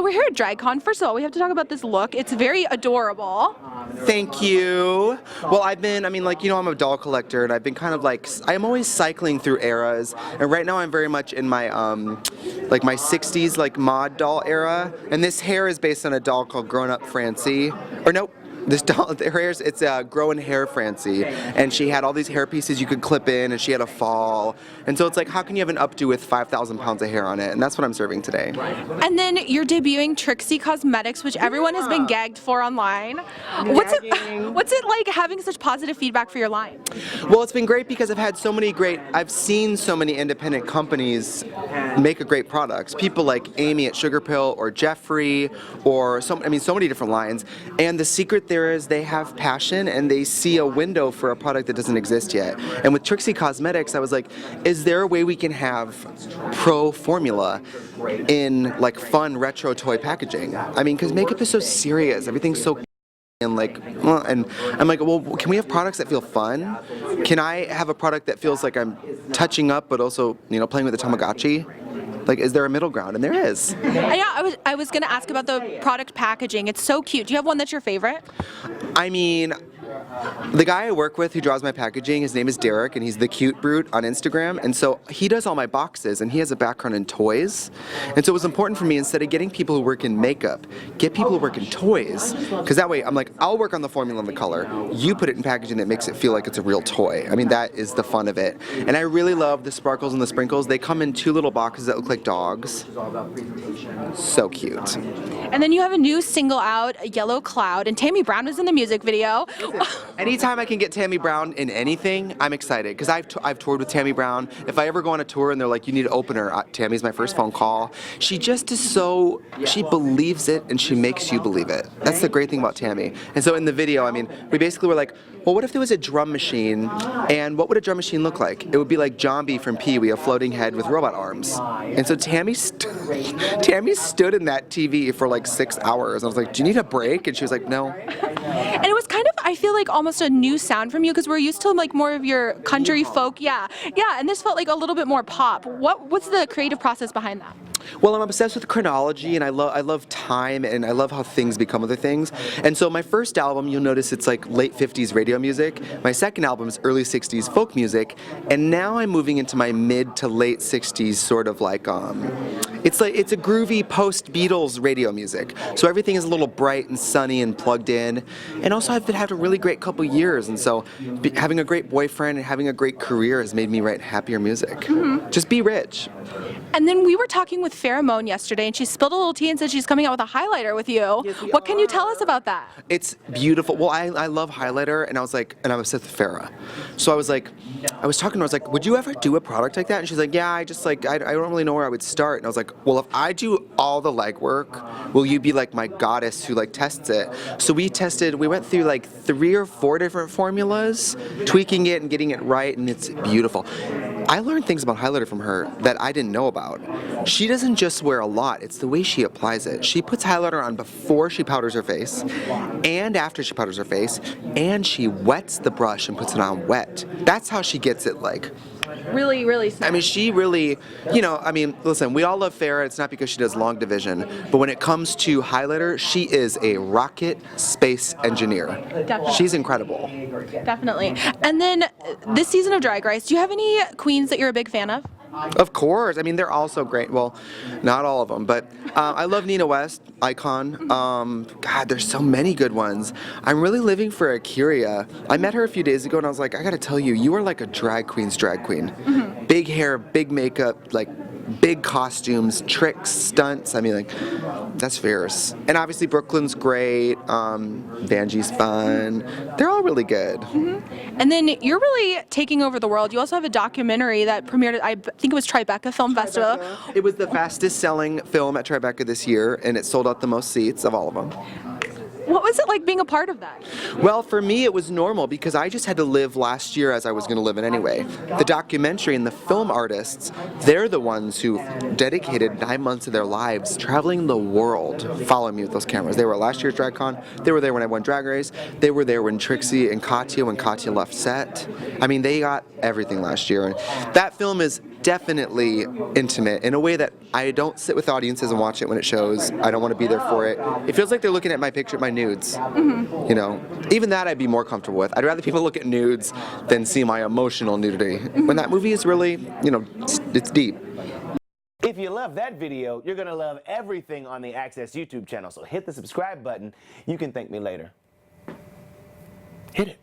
So we're here at DragCon. First of all, we have to talk about this look. It's very adorable. Thank you. Well, I'm a doll collector, and I've been kind of like, I'm always cycling through eras, and right now I'm very much in my, my 60s, like, mod doll era, and this hair is based on a doll called Grown Up Francie, or nope. This doll, it's Grown Hair Francie, and she had all these hair pieces you could clip in, and she had a fall, and so it's like, how can you have an updo with 5,000 pounds of hair on it? And that's what I'm serving today. And then you're debuting Trixie Cosmetics, which everyone has been gagged for online. What's it like having such positive feedback for your line? Well, it's been great because I've seen so many independent companies make a great product. People like Amy at Sugar Pill or Jeffrey, or so many different lines. And the secret there is they have passion and they see a window for a product that doesn't exist yet. And with Trixie Cosmetics, I was like, is there a way we can have pro formula in like fun retro toy packaging? I mean, because makeup is so serious, everything's so and I'm like, well, can we have products that feel fun? Can I have a product that feels like I'm touching up but also, playing with the Tamagotchi? Like, is there a middle ground? And there is. Yeah, I was going to ask about the product packaging. It's so cute. Do you have one that's your favorite? I mean, the guy I work with who draws my packaging, his name is Derek, and he's the Cute Brute on Instagram, and so he does all my boxes, and he has a background in toys, and so it was important for me, instead of getting people who work in makeup, get people who work in toys, because that way I'm like, I'll work on the formula and the color, you put it in packaging that makes it feel like it's a real toy. I mean, that is the fun of it. And I really love the sparkles and the sprinkles. They come in 2 little boxes that look like dogs. So cute. And then you have a new single out, Yellow Cloud, and Tammy Brown was in the music video. Anytime I can get Tammy Brown in anything, I'm excited, because I've toured with Tammy Brown. If I ever go on a tour and they're like, you need an opener, Tammy's my first phone call. She just is she believes it and she makes you believe it. That's the great thing about Tammy. And so in the video, I mean, we basically were like, well, what if there was a drum machine, and what would a drum machine look like? It would be like Jambi from Pee-wee, a floating head with robot arms. And so Tammy stood in that TV for like 6 hours. I was like, do you need a break? And she was like, no. And it was kind of, I feel like, almost a new sound from you, because we're used to like more of your country folk, yeah, and this felt like a little bit more pop. What's the creative process behind that? Well, I'm obsessed with chronology, and I love time, and I love how things become other things. And so my first album, you'll notice it's like late 50s radio music. My second album is early 60s folk music, and now I'm moving into my mid to late 60s sort of like it's a groovy post-Beatles radio music. So everything is a little bright and sunny and plugged in. And also I've had a really great couple years, and so having a great boyfriend and having a great career has made me write happier music. Mm-hmm. Just be rich. And then we were talking with Farrah Moan yesterday, and she spilled a little tea and said she's coming out with a highlighter with you. Yes, what can you tell us about that? It's beautiful. Well, I love highlighter, and I was obsessed with Farrah. So I was talking to her, I was like, would you ever do a product like that? And she's like, yeah, I don't really know where I would start. And I was like, well, if I do all the legwork, will you be like my goddess who like tests it? So we went through like 3 or 4 different formulas, tweaking it and getting it right, and it's beautiful. I learned things about highlighter from her that I didn't know about. She doesn't just wear a lot, it's the way she applies it. She puts highlighter on before she powders her face, and after she powders her face, and she wets the brush and puts it on wet. That's how she gets it like really, really smart. I mean, she really, listen, we all love Farrah. It's not because she does long division, but when it comes to highlighter, she is a rocket space engineer. Definitely. She's incredible. Definitely. And then this season of Drag Race, do you have any queens that you're a big fan of? Of course. I mean, they're all so great. Well, not all of them, but I love Nina West, icon. God, there's so many good ones. I'm really living for Akira. I met her a few days ago, and I was like, I gotta tell you, you are like a drag queen's drag queen. Mm-hmm. Big hair, big makeup, like big costumes, tricks, stunts. I mean, like, that's fierce. And obviously Brooklyn's great. Vanjie's fun. They're all really good. Mm-hmm. And then you're really taking over the world. You also have a documentary that premiered at, I think it was Tribeca Film Festival. It was the fastest selling film at Tribeca this year, and it sold out the most seats of all of them. What was it like being a part of that? Well, for me, it was normal because I just had to live last year as I was going to live it anyway. The documentary and the film artists, they're the ones who dedicated 9 months of their lives traveling the world following me with those cameras. They were at last year's DragCon. They were there when I won Drag Race. They were there when Trixie and Katya, when Katya left set. I mean, they got everything last year. And that film is definitely intimate in a way that I don't sit with audiences and watch it when it shows. I don't want to be there for it. It feels like they're looking at my picture, my nudes. You know, even that I'd be more comfortable with. I'd rather people look at nudes than see my emotional nudity. When that movie is really, you know, it's deep. If you love that video, you're gonna love everything on the Access YouTube channel. So hit the subscribe button. You can thank me later. Hit it.